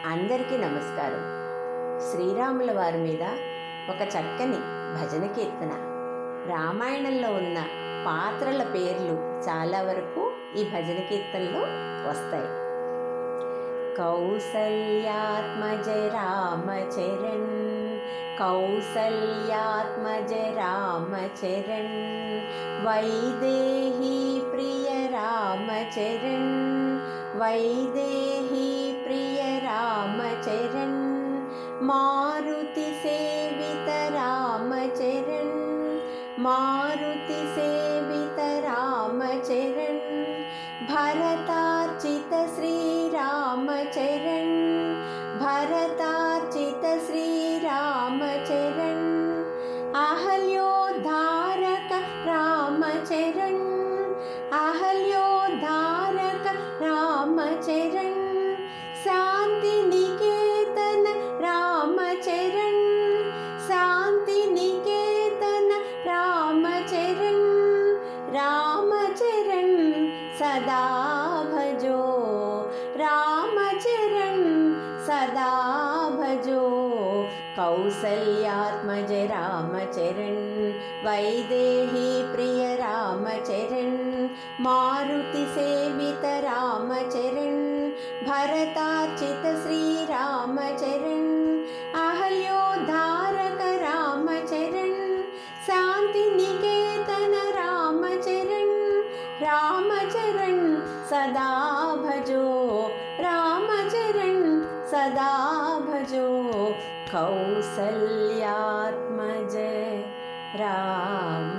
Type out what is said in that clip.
అందరికీ నమస్కారం. శ్రీరాముల వారి మీద ఒక చక్కని భజన కీర్తన. రామాయణంలో ఉన్న పాత్రల పేర్లు చాలా వరకు ఈ భజన కీర్తనలో వస్తాయి. కౌసల్యాత్మజ రామచరణ్, కౌసల్యాత్మజ రామచరణ్, వైదేహీ ప్రియ రామచరణ్, వైదేహీ ప్రియ రామచరణ్, మారుతి సేవిత రామచరణ్, మారుతి సేవిత రామచరణ్, భరతార్చిత శ్రీరామచరణ్, భరతార్చిత శ్రీరామచరణ్, అహల్యోద్ధారక రామచరణ్, అహల్యోద్ధారక రామచరణ్, శాంతి నికేతన రామచరణ్, శాంతి నికేతన రామచరణ్, రామచరణ్ సదా భజో, రామచరణ్ సదా భజో, కౌసల్యాత్మజ రామచరణ్, వైదేహీ ప్రియ రామచరణ్, మారుతి సేవిత రామచరణ్, భరతార్చిత శ్రీరామచరణ్, అహల్యోద్ధారక రామచరణ్, శాంతి నికేతన రామచరణ్, రామచరణ్ సదా భజో, రామచరణ్ సదా భజో, కౌసల్యాత్మజ రామచరణ్.